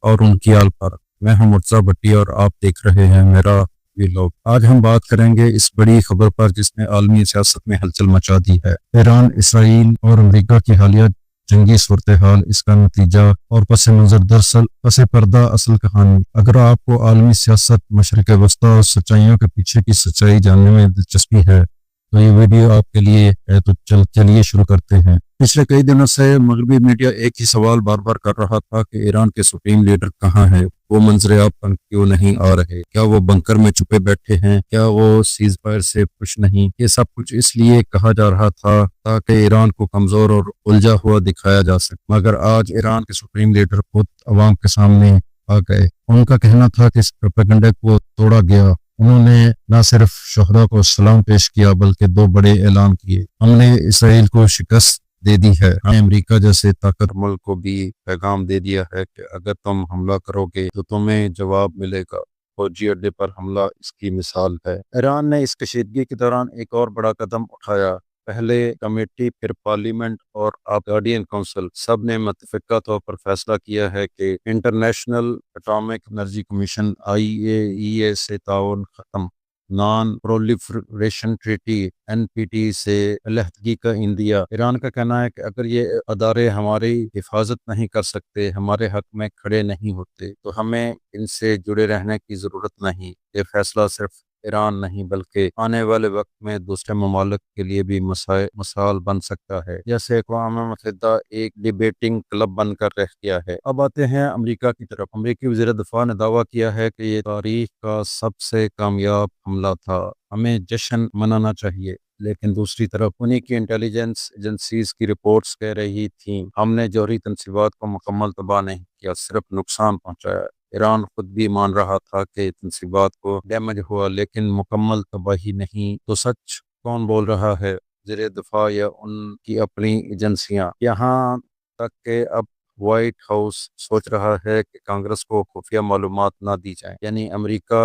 اور ان کی آل پر۔ میں ہوں مرتضیٰ بھٹی اور آپ دیکھ رہے ہیں میرا ویلوگ۔ آج ہم بات کریں گے اس بڑی خبر پر جس نے عالمی سیاست میں ہلچل مچا دی ہے۔ ایران، اسرائیل اور امریکہ کی حالیہ جنگی صورتحال، اس کا نتیجہ اور پس منظر، دراصل پس پردہ اصل کہانی۔ اگر آپ کو عالمی سیاست، مشرق وسطیٰ اور سچائیوں کے پیچھے کی سچائی جاننے میں دلچسپی ہے تو یہ ویڈیو آپ کے لیے ہے، تو چلیے شروع کرتے ہیں۔ پچھلے کئی دنوں سے مغربی میڈیا ایک ہی سوال بار بار کر رہا تھا کہ ایران کے سپریم لیڈر کہاں ہیں؟ وہ منظر پر کیوں نہیں آ رہے؟ کیا وہ بنکر میں چھپے بیٹھے ہیں؟ کیا وہ سیز فائر سے خوش نہیں؟ یہ سب کچھ اس لیے کہا جا رہا تھا تاکہ ایران کو کمزور اور الجھا ہوا دکھایا جا سکے، مگر آج ایران کے سپریم لیڈر خود عوام کے سامنے آ گئے۔ ان کا کہنا تھا کہ اس پروپیگنڈے کو توڑا گیا۔ انہوں نے نہ صرف شہداء کو سلام پیش کیا بلکہ دو بڑے اعلان کیے۔ ہم نے اسرائیل کو شکست دے دی ہے، ہم نے امریکہ جیسے طاقتور ملک کو بھی پیغام دے دیا ہے کہ اگر تم حملہ کرو گے تو تمہیں جواب ملے گا۔ فوجی اڈے پر حملہ اس کی مثال ہے۔ ایران نے اس کشیدگی کے دوران ایک اور بڑا قدم اٹھایا۔ پہلے کمیٹی، پھر پارلیمنٹ اور اب گارڈین کونسل، سب نے متفقہ طور پر فیصلہ کیا ہے کہ international atomic energy commission IAEA سے تعاون ختم، نان پرولیفریشن ٹریٹی NPT سے علیحدگی کا عندیہ۔ ایران کا کہنا ہے کہ اگر یہ ادارے ہماری حفاظت نہیں کر سکتے، ہمارے حق میں کھڑے نہیں ہوتے، تو ہمیں ان سے جڑے رہنے کی ضرورت نہیں۔ یہ فیصلہ صرف ایران نہیں بلکہ آنے والے وقت میں دوسرے ممالک کے لیے بھی مثال بن سکتا ہے، جیسے اقوام متحدہ ایک ڈیبیٹنگ کلب بن کر رہ گیا ہے۔ اب آتے ہیں امریکہ کی طرف۔ امریکی وزیر دفاع نے دعویٰ کیا ہے کہ یہ تاریخ کا سب سے کامیاب حملہ تھا، ہمیں جشن منانا چاہیے۔ لیکن دوسری طرف انہی کی انٹیلیجنس ایجنسیز کی رپورٹس کہہ رہی تھیں ہم نے جوہری تنصیبات کو مکمل تباہ نہیں کیا، صرف نقصان پہنچایا۔ ایران خود بھی مان رہا تھا کہ تنصیبات کو ڈیمیج ہوا لیکن مکمل تباہی نہیں۔ تو سچ کون بول رہا ہے، وزیر دفاع یا ان کی اپنی ایجنسیاں؟ یہاں تک کہ اب وائٹ ہاؤس سوچ رہا ہے کہ کانگریس کو خفیہ معلومات نہ دی جائیں، یعنی امریکہ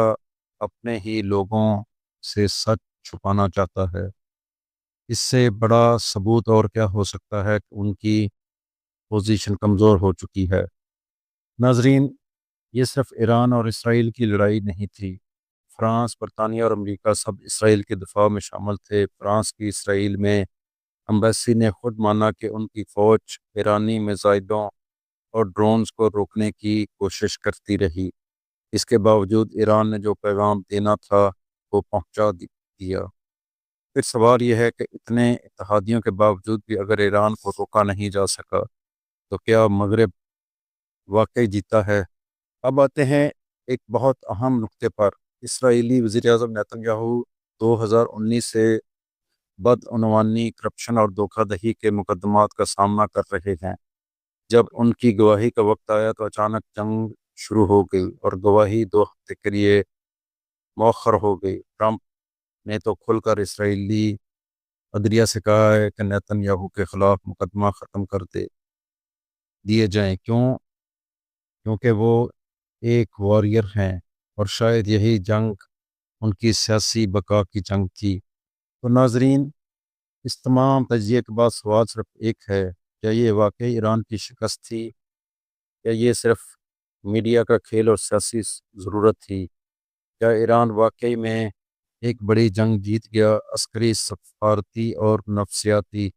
اپنے ہی لوگوں سے سچ چھپانا چاہتا ہے۔ اس سے بڑا ثبوت اور کیا ہو سکتا ہے کہ ان کی پوزیشن کمزور ہو چکی ہے۔ ناظرین، یہ صرف ایران اور اسرائیل کی لڑائی نہیں تھی۔ فرانس، برطانیہ اور امریکہ سب اسرائیل کے دفاع میں شامل تھے۔ فرانس کی اسرائیل میں امبیسی نے خود مانا کہ ان کی فوج ایرانی میزائلوں اور ڈرونز کو روکنے کی کوشش کرتی رہی۔ اس کے باوجود ایران نے جو پیغام دینا تھا وہ پہنچا دیا۔ پھر سوال یہ ہے کہ اتنے اتحادیوں کے باوجود بھی اگر ایران کو روکا نہیں جا سکا تو کیا مغرب واقعی جیتا ہے؟ اب آتے ہیں ایک بہت اہم نقطے پر۔ اسرائیلی وزیراعظم نیتن یاہو 2019 سے بدعنوانی، کرپشن اور دھوکہ دہی کے مقدمات کا سامنا کر رہے ہیں۔ جب ان کی گواہی کا وقت آیا تو اچانک جنگ شروع ہو گئی اور گواہی 2 ہفتے کے لیے مؤخر ہو گئی۔ ٹرمپ نے تو کھل کر اسرائیلی عدلیہ سے کہا ہے کہ نیتن یاہو کے خلاف مقدمہ ختم کر دیے جائیں۔ کیونکہ وہ ایک واریر ہیں اور شاید یہی جنگ ان کی سیاسی بقا کی جنگ تھی۔ تو ناظرین، اس تمام تجزیے کے بعد سوال صرف ایک ہے، کیا یہ واقعی ایران کی شکست تھی یا یہ صرف میڈیا کا کھیل اور سیاسی ضرورت تھی؟ کیا ایران واقعی میں ایک بڑی جنگ جیت گیا، عسکری، سفارتی اور نفسیاتی؟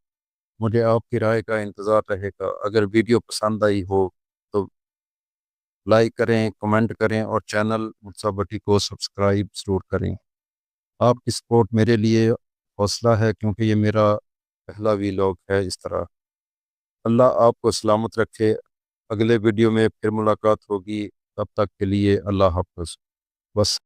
مجھے آپ کی رائے کا انتظار رہے گا۔ اگر ویڈیو پسند آئی ہو تو لائک کریں، کمنٹ کریں اور چینل مرتضیٰ بھٹی کو سبسکرائب ضرور کریں۔ آپ کی سپورٹ میرے لیے حوصلہ ہے کیونکہ یہ میرا پہلا ویلوگ ہے اس طرح۔ اللہ آپ کو سلامت رکھے۔ اگلے ویڈیو میں پھر ملاقات ہوگی، تب تک کے لیے اللہ حافظ۔ بس۔